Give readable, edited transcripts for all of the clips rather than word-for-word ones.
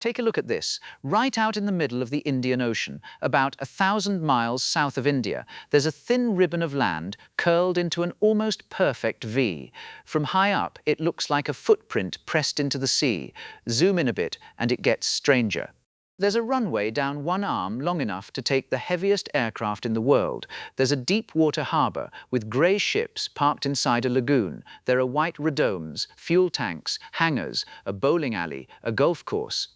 Take a look at this. Right out in the middle of the Indian Ocean, about 1,000 miles south of India, there's a thin ribbon of land curled into an almost perfect V. From high up, it looks like a footprint pressed into the sea. Zoom in a bit, and it gets stranger. There's a runway down one arm long enough to take the heaviest aircraft in the world. There's a deep water harbour with grey ships parked inside a lagoon. There are white radomes, fuel tanks, hangars, a bowling alley, a golf course.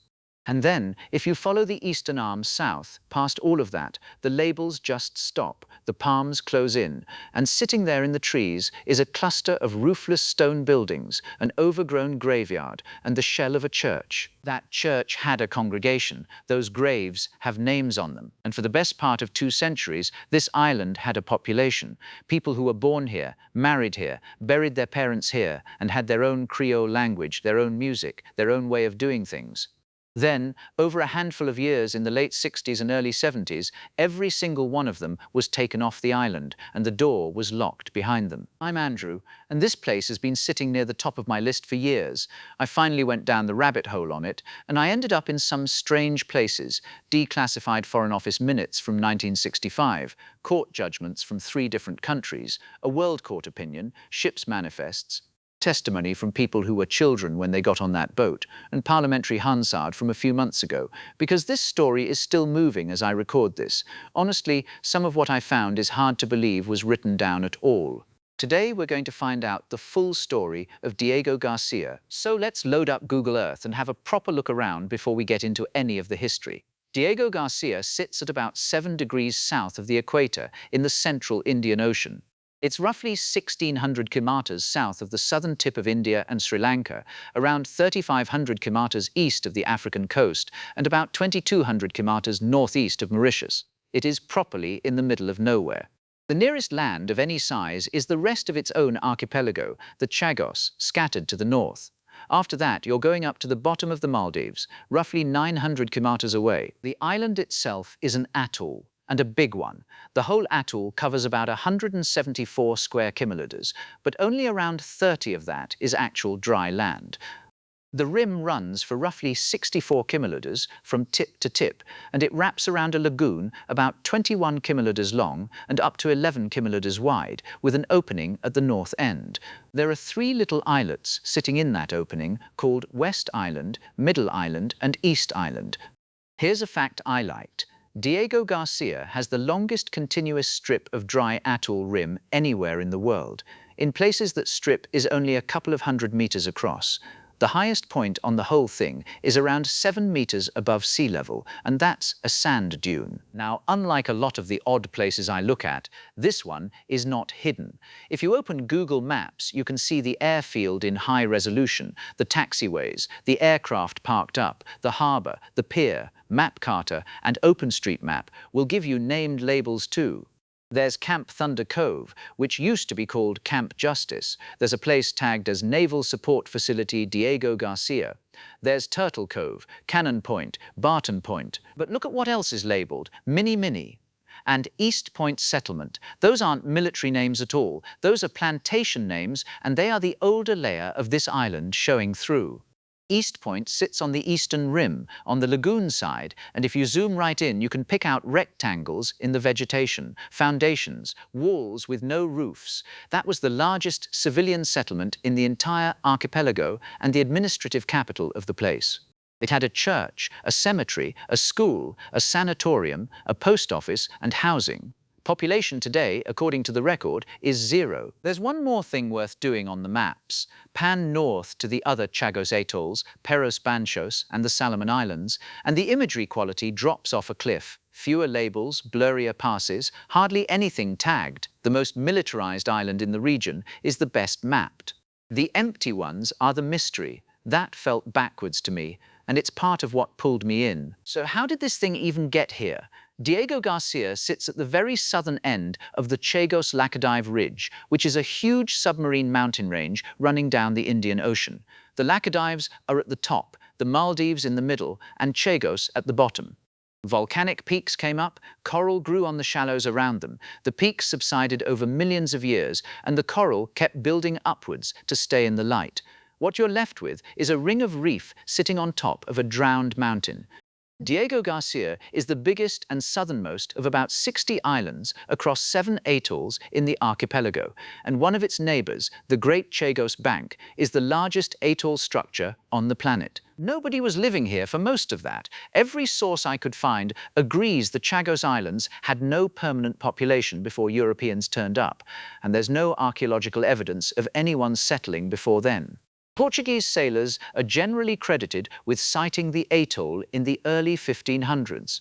And then, if you follow the eastern arm south, past all of that, the labels just stop, the palms close in, and sitting there in the trees is a cluster of roofless stone buildings, an overgrown graveyard, and the shell of a church. That church had a congregation. Those graves have names on them. And for the best part of 2 centuries, this island had a population. People who were born here, married here, buried their parents here, and had their own Creole language, their own music, their own way of doing things. Then, over a handful of years in the late 60s and early 70s, every single one of them was taken off the island, and the door was locked behind them. I'm Andrew, and this place has been sitting near the top of my list for years. I finally went down the rabbit hole on it, and I ended up in some strange places: declassified Foreign Office minutes from 1965, court judgments from 3 different countries, a World Court opinion, ship's manifests, testimony from people who were children when they got on that boat, and parliamentary Hansard from a few months ago, because this story is still moving as I record this. Honestly, some of what I found is hard to believe was written down at all. Today we're going to find out the full story of Diego Garcia. So let's load up Google Earth and have a proper look around before we get into any of the history. Diego Garcia sits at about 7 degrees south of the equator in the central Indian Ocean. It's roughly 1,600 kilometers south of the southern tip of India and Sri Lanka, around 3,500 kilometers east of the African coast, and about 2,200 kilometers northeast of Mauritius. It is properly in the middle of nowhere. The nearest land of any size is the rest of its own archipelago, the Chagos, scattered to the north. After that, you're going up to the bottom of the Maldives, roughly 900 kilometers away. The island itself is an atoll, and a big one. The whole atoll covers about 174 square kilometers, but only around 30 of that is actual dry land. The rim runs for roughly 64 kilometers from tip to tip, and it wraps around a lagoon about 21 kilometers long and up to 11 kilometers wide, with an opening at the north end. There are 3 little islets sitting in that opening called West Island, Middle Island, and East Island. Here's a fact I liked. Diego Garcia has the longest continuous strip of dry atoll rim anywhere in the world. In places that strip is only a couple of 100 meters across. The highest point on the whole thing is around 7 meters above sea level, and that's a sand dune. Now, unlike a lot of the odd places I look at, this one is not hidden. If you open Google Maps, you can see the airfield in high resolution, the taxiways, the aircraft parked up, the harbour, the pier. Mapcarter and OpenStreetMap will give you named labels too. There's Camp Thunder Cove, which used to be called Camp Justice. There's a place tagged as Naval Support Facility Diego Garcia. There's Turtle Cove, Cannon Point, Barton Point. But look at what else is labelled: Mini, and East Point Settlement. Those aren't military names at all. Those are plantation names, and they are the older layer of this island showing through. East Point sits on the eastern rim, on the lagoon side, and if you zoom right in, you can pick out rectangles in the vegetation, foundations, walls with no roofs. That was the largest civilian settlement in the entire archipelago and the administrative capital of the place. It had a church, a cemetery, a school, a sanatorium, a post office, and housing. Population today, according to the record, is 0. There's one more thing worth doing on the maps. Pan north to the other Chagos atolls, Peros Banchos, and the Solomon Islands, and the imagery quality drops off a cliff. Fewer labels, blurrier passes, hardly anything tagged. The most militarized island in the region is the best mapped. The empty ones are the mystery. That felt backwards to me, and it's part of what pulled me in. So how did this thing even get here? Diego Garcia sits at the very southern end of the Chagos Laccadive Ridge, which is a huge submarine mountain range running down the Indian Ocean. The Laccadives are at the top, the Maldives in the middle, and Chagos at the bottom. Volcanic peaks came up, coral grew on the shallows around them. The peaks subsided over millions of years, and the coral kept building upwards to stay in the light. What you're left with is a ring of reef sitting on top of a drowned mountain. Diego Garcia is the biggest and southernmost of about 60 islands across 7 atolls in the archipelago, and one of its neighbors, the Great Chagos Bank, is the largest atoll structure on the planet. Nobody was living here for most of that. Every source I could find agrees the Chagos Islands had no permanent population before Europeans turned up, and there's no archaeological evidence of anyone settling before then. Portuguese sailors are generally credited with sighting the atoll in the early 1500s.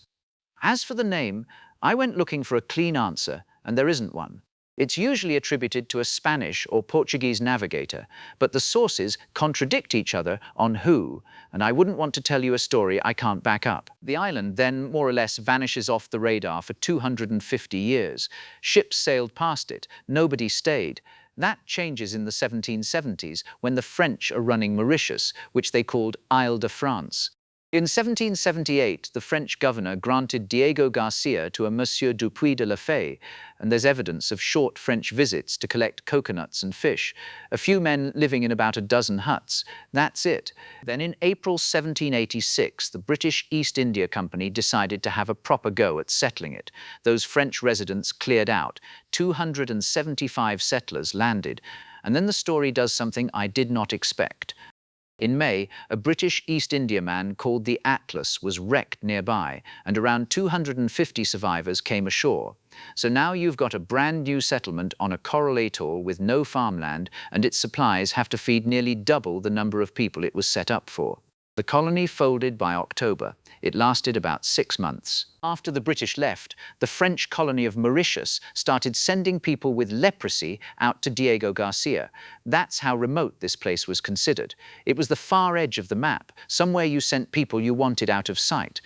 As for the name, I went looking for a clean answer, and there isn't one. It's usually attributed to a Spanish or Portuguese navigator, but the sources contradict each other on who, and I wouldn't want to tell you a story I can't back up. The island then more or less vanishes off the radar for 250 years. Ships sailed past it, nobody stayed. That changes in the 1770s when the French are running Mauritius, which they called Isle de France. In 1778, the French governor granted Diego Garcia to a Monsieur Dupuy de la Fay, and there's evidence of short French visits to collect coconuts and fish. A few men living in about a dozen huts. That's it. Then in April 1786, the British East India Company decided to have a proper go at settling it. Those French residents cleared out. 275 settlers landed. And then the story does something I did not expect. In May, a British East Indiaman called the Atlas was wrecked nearby, and around 250 survivors came ashore. So now you've got a brand new settlement on a coral atoll with no farmland, and its supplies have to feed nearly double the number of people it was set up for. The colony folded by October. It lasted about 6 months. After the British left, the French colony of Mauritius started sending people with leprosy out to Diego Garcia. That's how remote this place was considered. It was the far edge of the map, somewhere you sent people you wanted out of sight.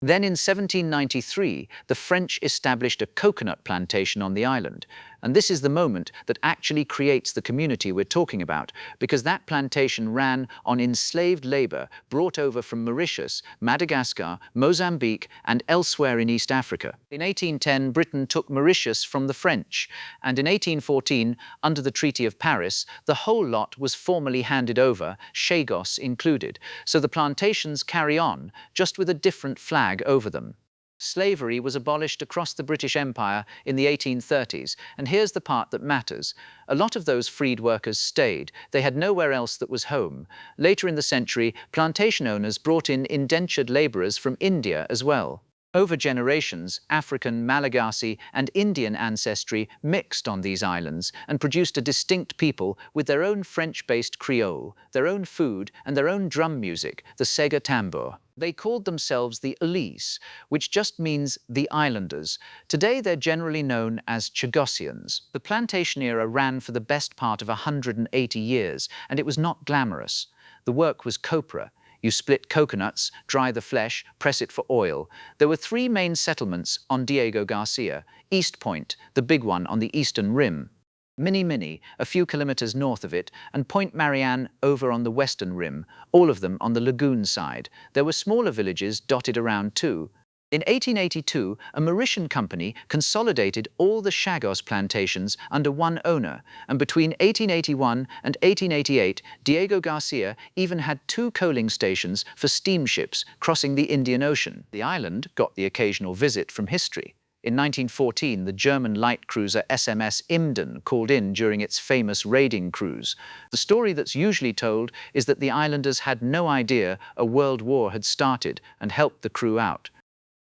Then in 1793, the French established a coconut plantation on the island. And this is the moment that actually creates the community we're talking about, because that plantation ran on enslaved labor brought over from Mauritius, Madagascar, Mozambique, and elsewhere in East Africa. In 1810, Britain took Mauritius from the French, and in 1814, under the Treaty of Paris, the whole lot was formally handed over, Chagos included. So the plantations carry on, just with a different flag over them. Slavery was abolished across the British Empire in the 1830s, and here's the part that matters. A lot of those freed workers stayed. They had nowhere else that was home. Later in the century, plantation owners brought in indentured laborers from India as well. Over generations, African, Malagasy, and Indian ancestry mixed on these islands and produced a distinct people with their own French-based Creole, their own food, and their own drum music, the Sega tambour. They called themselves the Elise, which just means the islanders. Today they're generally known as Chagossians. The plantation era ran for the best part of 180 years, and it was not glamorous. The work was copra. You split coconuts, dry the flesh, press it for oil. There were 3 main settlements on Diego Garcia: East Point, the big one on the eastern rim, Mini, a few kilometers north of it, and Point Marianne over on the western rim, all of them on the lagoon side. There were smaller villages dotted around too. In 1882, a Mauritian company consolidated all the Chagos plantations under one owner, and between 1881 and 1888, Diego Garcia even had 2 coaling stations for steamships crossing the Indian Ocean. The island got the occasional visit from history. In 1914, the German light cruiser SMS Imden called in during its famous raiding cruise. The story that's usually told is that the islanders had no idea a world war had started and helped the crew out.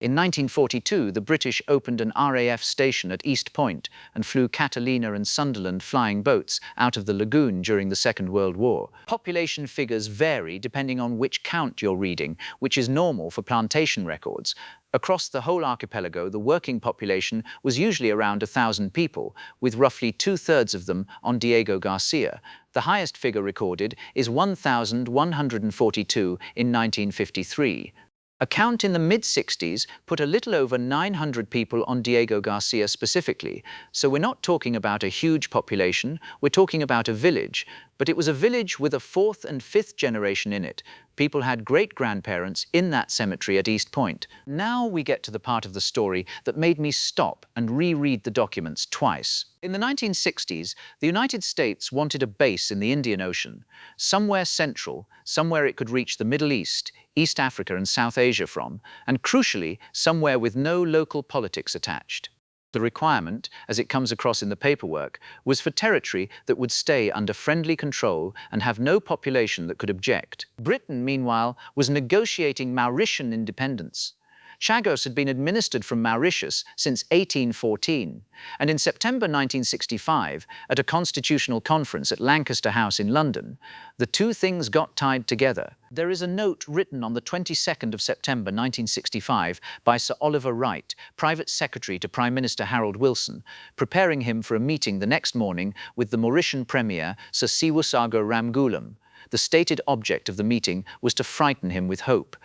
In 1942, the British opened an RAF station at East Point and flew Catalina and Sunderland flying boats out of the lagoon during the Second World War. Population figures vary depending on which count you're reading, which is normal for plantation records. Across the whole archipelago, the working population was usually around 1,000 people, with roughly 2/3 of them on Diego Garcia. The highest figure recorded is 1,142 in 1953. A count in the mid-60s put a little over 900 people on Diego Garcia specifically, so we're not talking about a huge population, we're talking about a village, but it was a village with a 4th and 5th generation in it. People had great-grandparents in that cemetery at East Point. Now we get to the part of the story that made me stop and reread the documents twice. In the 1960s, the United States wanted a base in the Indian Ocean, somewhere central, somewhere it could reach the Middle East, East Africa and South Asia from, and crucially, somewhere with no local politics attached. The requirement, as it comes across in the paperwork, was for territory that would stay under friendly control and have no population that could object. Britain, meanwhile, was negotiating Mauritian independence. Chagos had been administered from Mauritius since 1814, and in September 1965, at a constitutional conference at Lancaster House in London, the two things got tied together. There is a note written on the 22nd of September 1965 by Sir Oliver Wright, Private Secretary to Prime Minister Harold Wilson, preparing him for a meeting the next morning with the Mauritian Premier, Sir Siwasago Ramgoolam. The stated object of the meeting was to frighten him with hope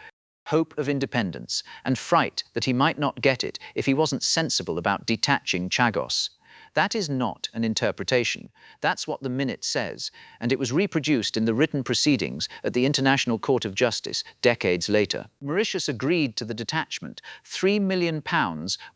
of independence, and fright that he might not get it if he wasn't sensible about detaching Chagos. That is not an interpretation. That's what the minute says, and it was reproduced in the written proceedings at the International Court of Justice decades later. Mauritius agreed to the detachment. £3 million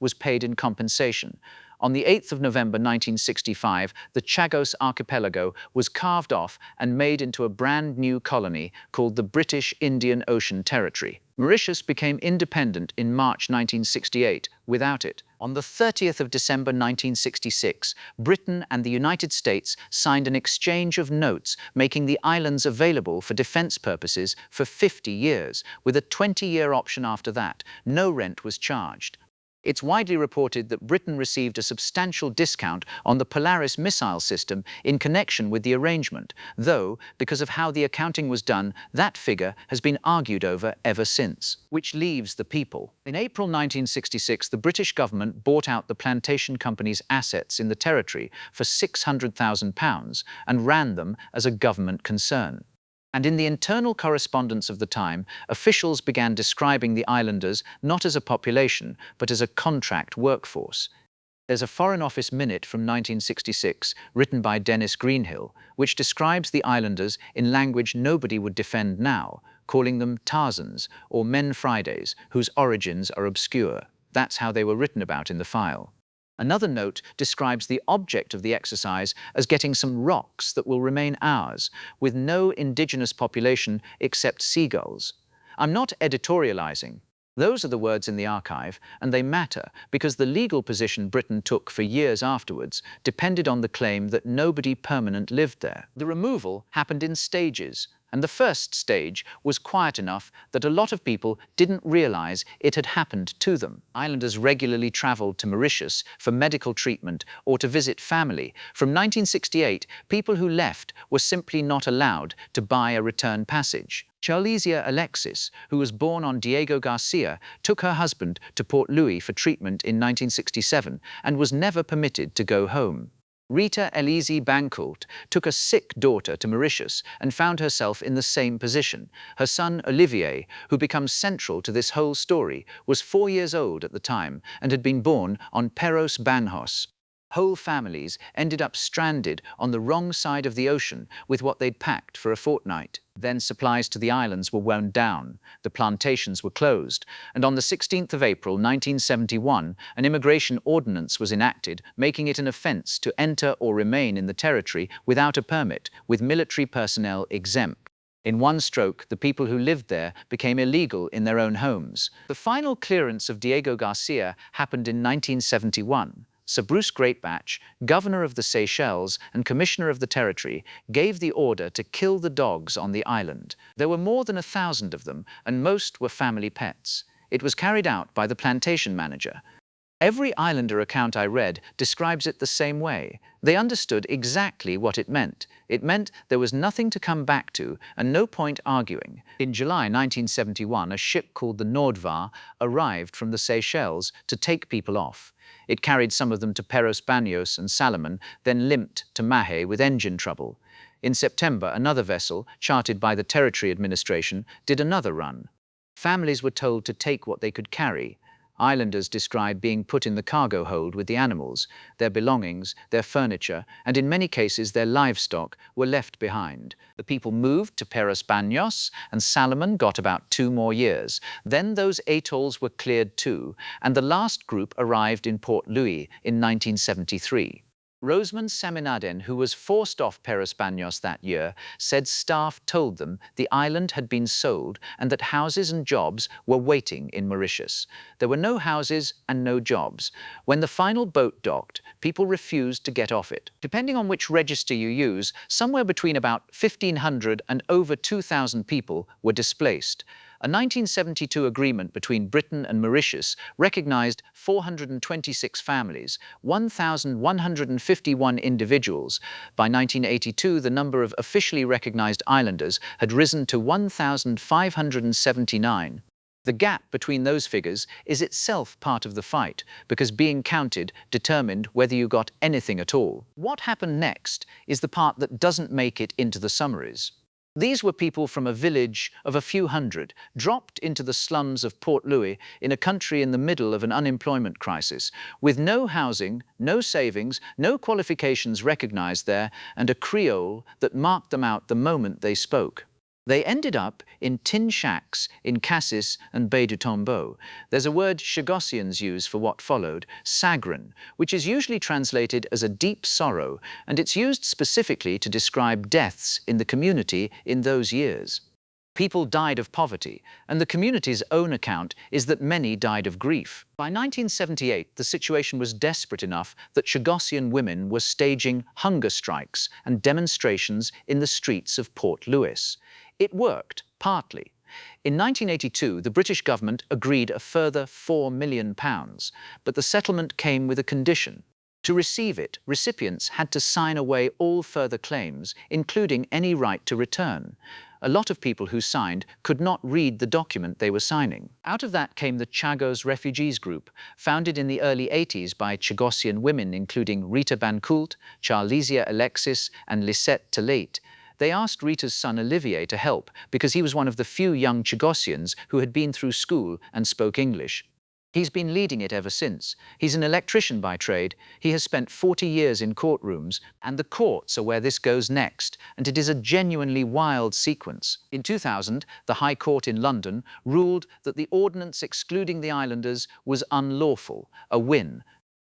was paid in compensation. On the 8th of November 1965, the Chagos archipelago was carved off and made into a brand new colony called the British Indian Ocean Territory. Mauritius became independent in March 1968 without it. On the 30th of December 1966, Britain and the United States signed an exchange of notes making the islands available for defense purposes for 50 years, with a 20-year option after that. No rent was charged. It's widely reported that Britain received a substantial discount on the Polaris missile system in connection with the arrangement, though, because of how the accounting was done, that figure has been argued over ever since. Which leaves the people. In April 1966, the British government bought out the plantation company's assets in the territory for £600,000 and ran them as a government concern. And in the internal correspondence of the time, officials began describing the islanders not as a population, but as a contract workforce. There's a Foreign Office minute from 1966, written by Dennis Greenhill, which describes the islanders in language nobody would defend now, calling them Tarzans or Men Fridays, whose origins are obscure. That's how they were written about in the file. Another note describes the object of the exercise as getting some rocks that will remain ours, with no indigenous population except seagulls. I'm not editorializing. Those are the words in the archive, and they matter because the legal position Britain took for years afterwards depended on the claim that nobody permanent lived there. The removal happened in stages, and the first stage was quiet enough that a lot of people didn't realize it had happened to them. Islanders regularly traveled to Mauritius for medical treatment or to visit family. From 1968, people who left were simply not allowed to buy a return passage. Charlesia Alexis, who was born on Diego Garcia, took her husband to Port Louis for treatment in 1967 and was never permitted to go home. Rita Elise Bancourt took a sick daughter to Mauritius and found herself in the same position. Her son Olivier, who becomes central to this whole story, was 4 years old at the time and had been born on Peros Banhos. Whole families ended up stranded on the wrong side of the ocean with what they'd packed for a fortnight. Then supplies to the islands were wound down, the plantations were closed, and on the 16th of April 1971, an immigration ordinance was enacted, making it an offence to enter or remain in the territory without a permit, with military personnel exempt. In one stroke, the people who lived there became illegal in their own homes. The final clearance of Diego Garcia happened in 1971. Sir Bruce Greatbatch, governor of the Seychelles and commissioner of the territory, gave the order to kill the dogs on the island. There were more than 1,000 of them, and most were family pets. It was carried out by the plantation manager. Every islander account I read describes it the same way. They understood exactly what it meant. It meant there was nothing to come back to and no point arguing. In July 1971, a ship called the Nordvar arrived from the Seychelles to take people off. It carried some of them to Peros Banhos and Salomon, then limped to Mahé with engine trouble. In September, another vessel, chartered by the Territory Administration, did another run. Families were told to take what they could carry. Islanders describe being put in the cargo hold with the animals. Their belongings, their furniture, and in many cases their livestock were left behind. The people moved to Peros Banhos, and Salomon got about 2 more years. Then those atolls were cleared too, and the last group arrived in Port Louis in 1973. Rosemond Saminaden, who was forced off Peros Banhos that year, said staff told them the island had been sold and that houses and jobs were waiting in Mauritius. There were no houses and no jobs. When the final boat docked, people refused to get off it. Depending on which register you use, somewhere between about 1,500 and over 2,000 people were displaced. A 1972 agreement between Britain and Mauritius recognized 426 families, 1,151 individuals. By 1982, the number of officially recognized islanders had risen to 1,579. The gap between those figures is itself part of the fight, because being counted determined whether you got anything at all. What happened next is the part that doesn't make it into the summaries. These were people from a village of a few hundred, dropped into the slums of Port Louis in a country in the middle of an unemployment crisis, with no housing, no savings, no qualifications recognized there, and a Creole that marked them out the moment they spoke. They ended up in tin shacks in Cassis and Baie du Tombeau. There's a word Chagossians use for what followed, sagrin, which is usually translated as a deep sorrow, and it's used specifically to describe deaths in the community in those years. People died of poverty, and the community's own account is that many died of grief. By 1978, the situation was desperate enough that Chagossian women were staging hunger strikes and demonstrations in the streets of Port Louis. It worked, partly. In 1982, the British government agreed a further £4 million, but the settlement came with a condition. To receive it, recipients had to sign away all further claims, including any right to return. A lot of people who signed could not read the document they were signing. Out of that came the Chagos Refugees Group, founded in the early 80s by Chagossian women including Rita Bancoult, Charlesia Alexis, and Lisette Telate. They asked Rita's son Olivier to help because he was one of the few young Chagossians who had been through school and spoke English. He's been leading it ever since. He's an electrician by trade. He has spent 40 years in courtrooms, and the courts are where this goes next, and it is a genuinely wild sequence. In 2000, the High Court in London ruled that the ordinance excluding the islanders was unlawful, a win.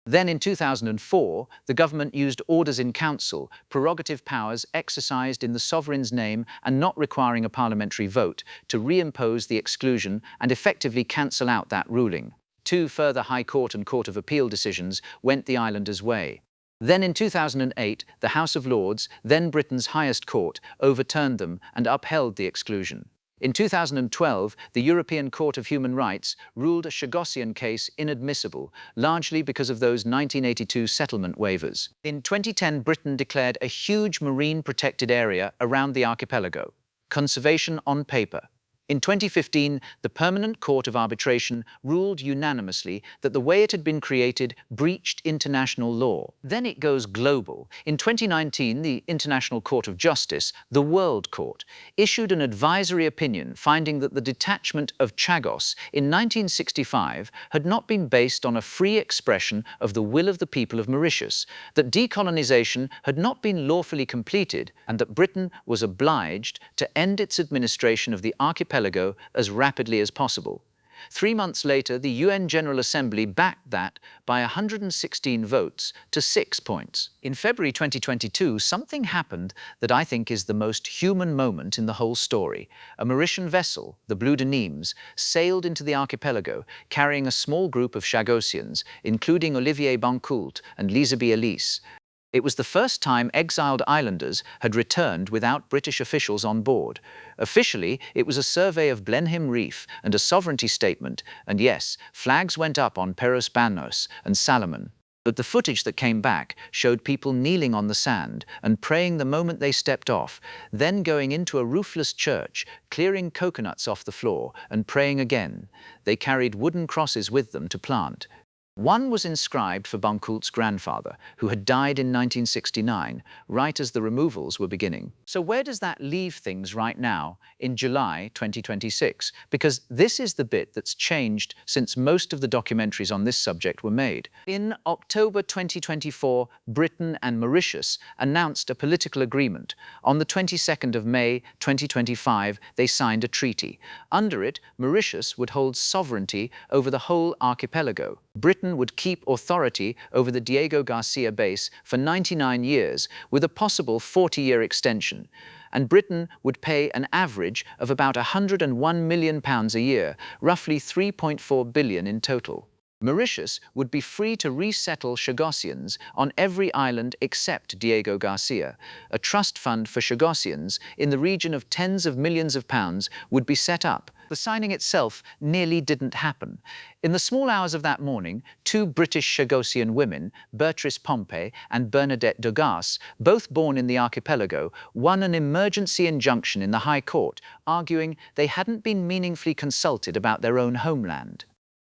Then in 2004, the government used orders in council, prerogative powers exercised in the sovereign's name and not requiring a parliamentary vote, to reimpose the exclusion and effectively cancel out that ruling. 2 further High Court and Court of Appeal decisions went the islanders' way. Then in 2008, the House of Lords, then Britain's highest court, overturned them and upheld the exclusion. In 2012, the European Court of Human Rights ruled a Chagossian case inadmissible, largely because of those 1982 settlement waivers. In 2010, Britain declared a huge marine protected area around the archipelago. Conservation on paper. In 2015, the Permanent Court of Arbitration ruled unanimously that the way it had been created breached international law. Then it goes global. In 2019, the International Court of Justice, the World Court, issued an advisory opinion finding that the detachment of Chagos in 1965 had not been based on a free expression of the will of the people of Mauritius, that decolonization had not been lawfully completed, and that Britain was obliged to end its administration of the archipelago as rapidly as possible. 3 months later, the UN General Assembly backed that by 116 votes to 6 points. In February 2022, something happened that I think is the most human moment in the whole story. A Mauritian vessel, the Blue de Nîmes, sailed into the archipelago, carrying a small group of Chagosians, including Olivier Bancoult and Lisabeth Elise. It was the first time exiled islanders had returned without British officials on board. Officially, it was a survey of Blenheim Reef and a sovereignty statement, and yes, flags went up on Peros Banhos and Salomon. But the footage that came back showed people kneeling on the sand and praying the moment they stepped off, then going into a roofless church, clearing coconuts off the floor and praying again. They carried wooden crosses with them to plant. One was inscribed for Bunkult's grandfather, who had died in 1969, right as the removals were beginning. So where does that leave things right now, in July 2026? Because this is the bit that's changed since most of the documentaries on this subject were made. In October 2024, Britain and Mauritius announced a political agreement. On the 22nd of May 2025, they signed a treaty. Under it, Mauritius would hold sovereignty over the whole archipelago. Britain would keep authority over the Diego Garcia base for 99 years, with a possible 40-year extension. And Britain would pay an average of about £101 million a year, roughly 3.4 billion in total. Mauritius would be free to resettle Chagossians on every island except Diego Garcia. A trust fund for Chagosians in the region of tens of millions of pounds would be set up. The signing itself nearly didn't happen. In the small hours of that morning, two British Chagosian women, Beatrice Pompey and Bernadette Dogas, both born in the archipelago, won an emergency injunction in the High Court, arguing they hadn't been meaningfully consulted about their own homeland.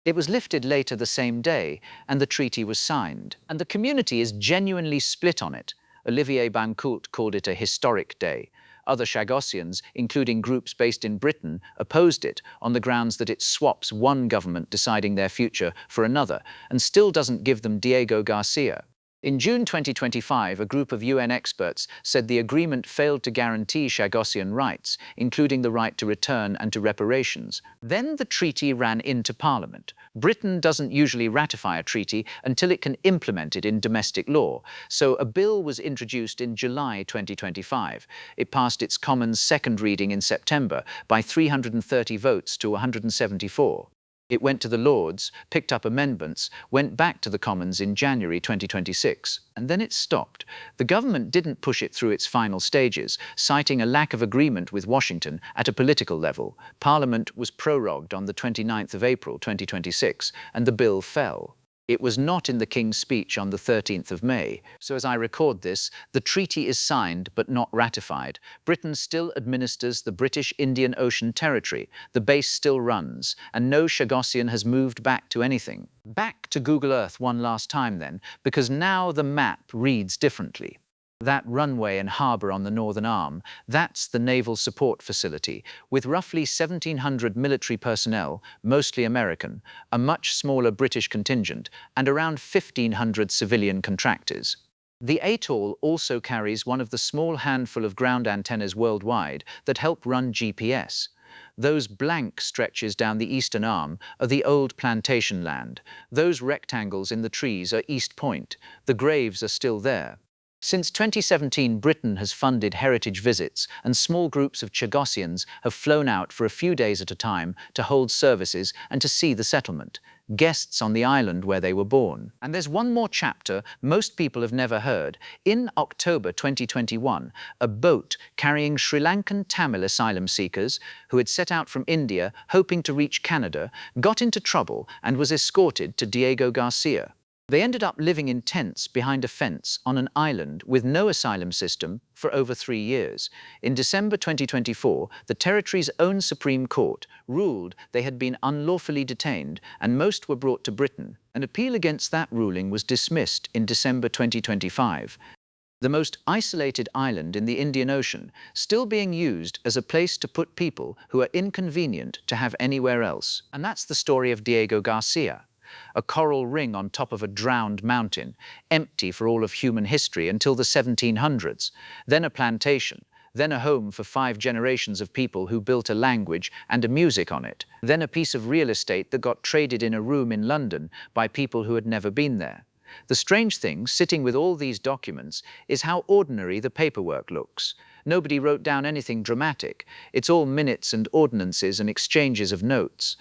It was lifted later the same day, and the treaty was signed. And the community is genuinely split on it. Olivier Bancoult called it a historic day. Other Chagossians, including groups based in Britain, opposed it on the grounds that it swaps one government deciding their future for another, and still doesn't give them Diego Garcia. In June 2025, a group of UN experts said the agreement failed to guarantee Chagossian rights, including the right to return and to reparations. Then the treaty ran into Parliament. Britain doesn't usually ratify a treaty until it can implement it in domestic law, so a bill was introduced in July 2025. It passed its Commons second reading in September by 330 votes to 174. It went to the Lords, picked up amendments, went back to the Commons in January 2026, and then it stopped. The government didn't push it through its final stages, citing a lack of agreement with Washington at a political level. Parliament was prorogued on the 29th of April 2026, and the bill fell. It was not in the King's speech on the 13th of May. So as I record this, the treaty is signed but not ratified. Britain still administers the British Indian Ocean Territory. The base still runs, and no Chagossian has moved back to anything. Back to Google Earth one last time then, because now the map reads differently. That runway and harbour on the northern arm, that's the Naval Support Facility, with roughly 1,700 military personnel, mostly American, a much smaller British contingent, and around 1,500 civilian contractors. The atoll also carries one of the small handful of ground antennas worldwide that help run GPS. Those blank stretches down the eastern arm are the old plantation land. Those rectangles in the trees are East Point. The graves are still there. Since 2017, Britain has funded heritage visits, and small groups of Chagossians have flown out for a few days at a time to hold services and to see the settlement, guests on the island where they were born. And there's one more chapter most people have never heard. In October 2021, a boat carrying Sri Lankan Tamil asylum seekers who had set out from India hoping to reach Canada got into trouble and was escorted to Diego Garcia. They ended up living in tents behind a fence on an island with no asylum system for over 3 years. In December 2024, the territory's own Supreme Court ruled they had been unlawfully detained, and most were brought to Britain. An appeal against that ruling was dismissed in December 2025. The most isolated island in the Indian Ocean, still being used as a place to put people who are inconvenient to have anywhere else. And that's the story of Diego Garcia. A coral ring on top of a drowned mountain, empty for all of human history until the 1700s, then a plantation, then a home for 5 generations of people who built a language and a music on it, then a piece of real estate that got traded in a room in London by people who had never been there. The strange thing, sitting with all these documents, is how ordinary the paperwork looks. Nobody wrote down anything dramatic. It's all minutes and ordinances and exchanges of notes.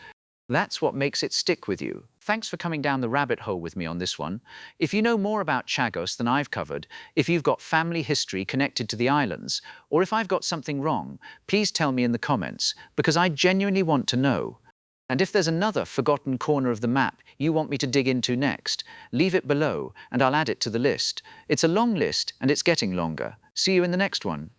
That's what makes it stick with you. Thanks for coming down the rabbit hole with me on this one. If you know more about Chagos than I've covered, if you've got family history connected to the islands, or if I've got something wrong, please tell me in the comments, because I genuinely want to know. And if there's another forgotten corner of the map you want me to dig into next, leave it below and I'll add it to the list. It's a long list and it's getting longer. See you in the next one.